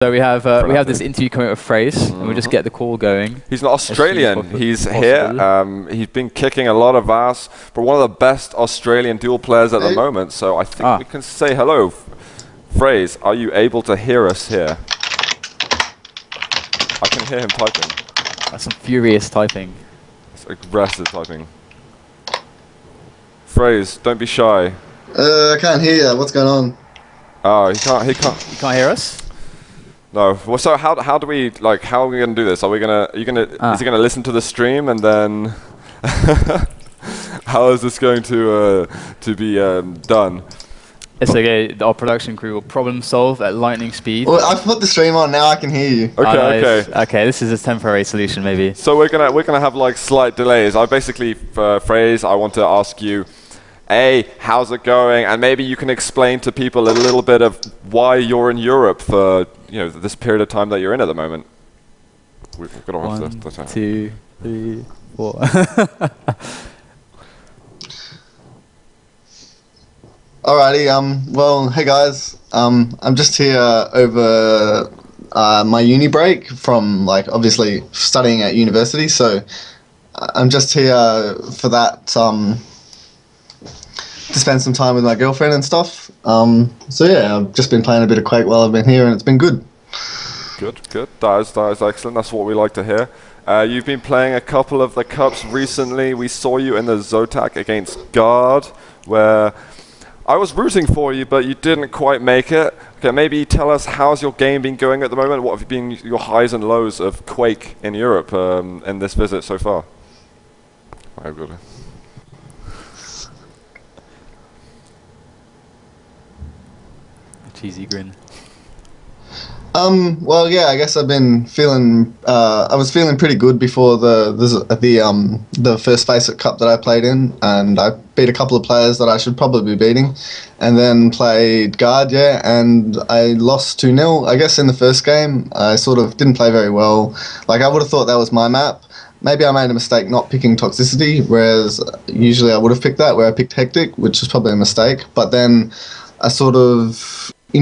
So we have this interview coming up with Fraze, and we'll just get the call going. He's an Australian. He's here. He's been kicking a lot of ass, but one of the best Australian duel players at the moment. So I think we can say hello. Fraze, are you able to hear us here? I can hear him typing. That's some furious typing. It's aggressive typing. Fraze, don't be shy. I can't hear you. What's going on? Oh, he can't. You can't hear us? No. Well, so how do we how are we gonna do this? Are we gonna? Is he gonna listen to the stream and then? How is this going to be done? It's okay. Our production crew will problem solve at lightning speed. Well, I've put the stream on now. I can hear you. Okay. Okay. This is a temporary solution, maybe. So we're gonna have like slight delays. I basically Fraze, I want to ask you, how's it going? And maybe you can explain to people a little bit of why you're in Europe for this period of time that you're in at the moment. We've got to watch this. 1, 2, 3, 4. Alrighty. Well, hey guys. I'm just here over my uni break from obviously studying at university. So I'm just here for that. To spend some time with my girlfriend and stuff. So yeah, I've just been playing a bit of Quake while I've been here, and it's been good. Good. That is excellent. That's what we like to hear. You've been playing a couple of the cups recently. We saw you in the Zotac against Guard, where I was rooting for you, but you didn't quite make it. Okay, maybe tell us, how's your game been going at the moment? What have been your highs and lows of Quake in Europe in this visit so far? Very good. Cheesy grin. Well, yeah, I guess I've been feeling. I was feeling pretty good before the first FACEIT Cup that I played in, and I beat a couple of players that I should probably be beating, and then played Guard, and I lost 2-0. I guess in the first game, I sort of didn't play very well. I would have thought that was my map. Maybe I made a mistake not picking Toxicity, whereas usually I would have picked that, where I picked Hectic, which was probably a mistake. But then I sort of, I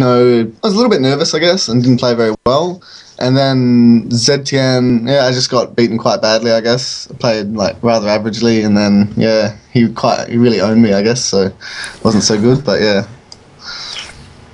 was a little bit nervous, I guess, and didn't play very well. And then ZTN, I just got beaten quite badly, I guess. I played rather averagely, and then he really owned me, I guess. So it wasn't so good, but yeah.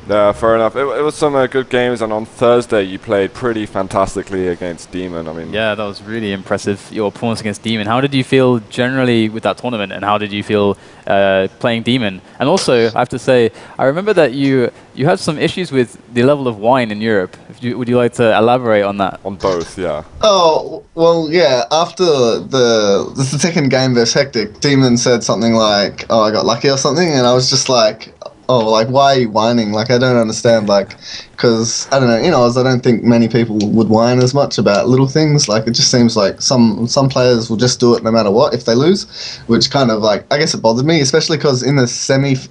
Yeah, fair enough. It was some good games, and on Thursday you played pretty fantastically against Demon. I mean, yeah, that was really impressive. Your performance against Demon. How did you feel generally with that tournament, and how did you feel playing Demon? And also, I have to say, I remember that you had some issues with the level of wine in Europe. Would you like to elaborate on that? On both, yeah. Oh well, yeah. After the second game versus Hectic, Demon said something like, "Oh, I got lucky" or something, and I was just like, oh, why are you whining? I don't understand, because, I don't know, I don't think many people would whine as much about little things. It just seems like some players will just do it no matter what if they lose, which kind of, I guess it bothered me, especially because in the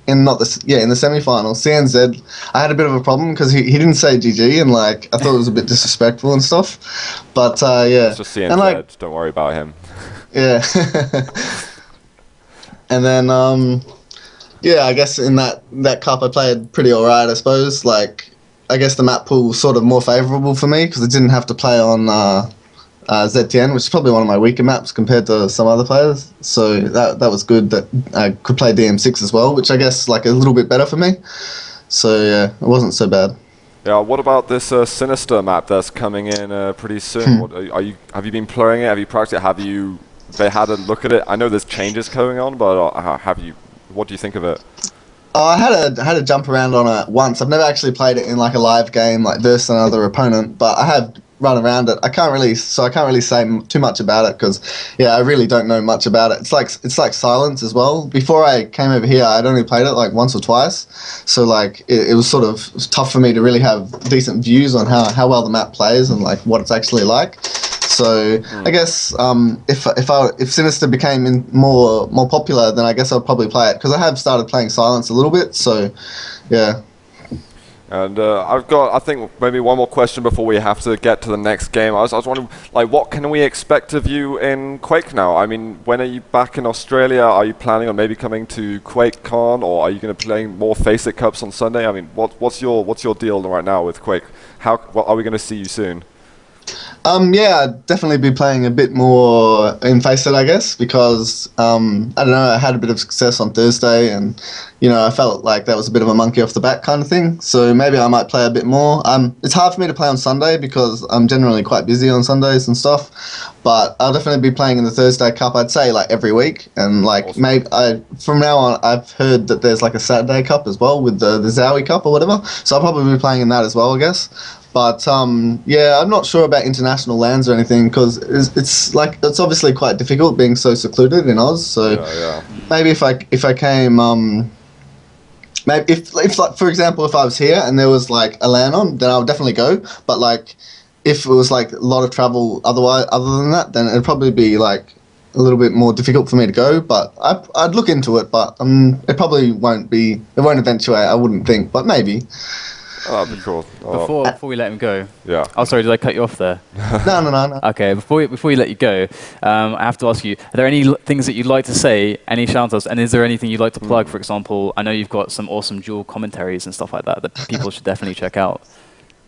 in the semi-final, CNZ, I had a bit of a problem because he didn't say GG, and, I thought it was a bit disrespectful and stuff, but, yeah. It's just CNZ, don't worry about him. Yeah. And then, yeah, I guess in that cup I played pretty alright, I suppose. I guess the map pool was sort of more favourable for me because I didn't have to play on ZTN, which is probably one of my weaker maps compared to some other players. So that was good that I could play DM6 as well, which I guess a little bit better for me. So yeah, it wasn't so bad. Yeah, what about this Sinister map that's coming in pretty soon? Have you been playing it? Have you practiced it? Have you had a look at it? I know there's changes going on, but have you? What do you think of it? I had a jump around on it once. I've never actually played it in a live game versus another opponent, but I have run around it. I can't really say too much about it because I really don't know much about it. It's like Silence as well. Before I came over here, I'd only played it once or twice, so it was sort of tough for me to really have decent views on how well the map plays and what it's actually like. So I guess if Sinister became more popular, then I guess I'll probably play it because I have started playing Silence a little bit. So yeah. And I've got, I think, maybe one more question before we have to get to the next game. I was wondering, like, what can we expect of you in Quake now? I mean, when are you back in Australia? Are you planning on maybe coming to QuakeCon, or are you going to play more FACEIT Cups on Sunday? I mean, what's your deal right now with Quake? What are we going to see you soon? Yeah, I'd definitely be playing a bit more in FACEIT, I guess, because, I don't know, I had a bit of success on Thursday and, you know, I felt like that was a bit of a monkey off the back kind of thing. So maybe I might play a bit more. It's hard for me to play on Sunday because I'm generally quite busy on Sundays and stuff, but I'll definitely be playing in the Thursday Cup, I'd say, like, every week. And, like, awesome. maybe from now on, I've heard that there's, like, a Saturday Cup as well with the Zowie Cup or whatever. So I'll probably be playing in that as well, I guess. But yeah, I'm not sure about international lands or anything because it's obviously quite difficult being so secluded in Oz. So maybe if I came, maybe if like, for example, if I was here and there was like a LAN on, then I would definitely go. But like if it was like a lot of travel other than that, then it'd probably be like a little bit more difficult for me to go. But I'd look into it. But it probably won't be. It won't eventuate. I wouldn't think. But maybe. Oh, that'd be cool. Before we let him go. Yeah. Oh, sorry, did I cut you off there? No. Okay, before we let you go, I have to ask you, are there any things that you'd like to say, any shout-outs, and is there anything you'd like to plug? For example, I know you've got some awesome dual commentaries and stuff like that that people should definitely check out.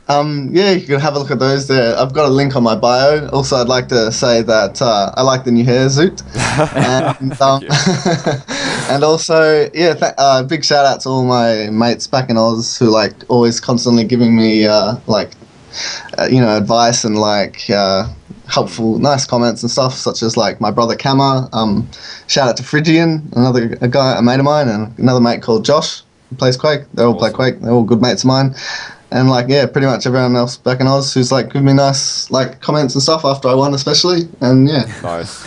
Yeah, you can have a look at those there. I've got a link on my bio. Also, I'd like to say that I like the new hair, Zoot. And also, yeah, big shout out to all my mates back in Oz who like always constantly giving me you know, advice and like helpful, nice comments and stuff, such as like my brother Kama. Shout out to Phrygian, a mate of mine, and another mate called Josh who plays Quake. They all play Quake. They're all good mates of mine. And like, yeah, pretty much everyone else back in Oz who's like giving me nice like comments and stuff after I won, especially. And yeah. Nice.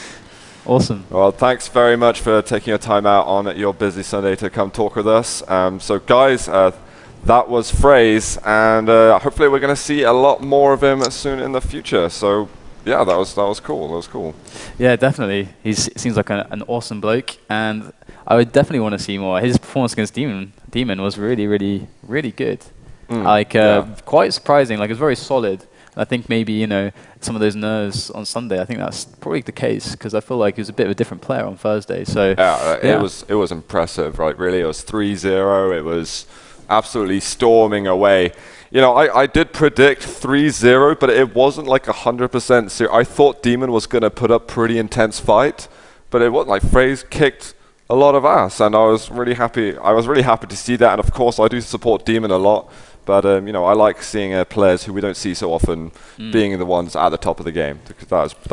Awesome. Well, thanks very much for taking your time out on your busy Sunday to come talk with us. So guys, that was Fraze, and hopefully we're going to see a lot more of him soon in the future. So yeah, that was cool. That was cool. Yeah, definitely. He seems like an awesome bloke, and I would definitely want to see more. His performance against Demon was really, really, really good. Quite surprising. Like, it was very solid. I think maybe, you know, some of those nerves on Sunday, I think that's probably the case, because I feel like he was a bit of a different player on Thursday. So it was impressive, right? Really, it was 3-0. It was absolutely storming away. You know, I did predict 3-0, but it wasn't like 100% serious. I thought Demon was going to put up pretty intense fight, but it wasn't. Like, Fraze kicked a lot of ass, and I was really happy. I was really happy to see that, and of course, I do support Demon a lot. But you know, I like seeing players who we don't see so often being the ones at the top of the game. Because that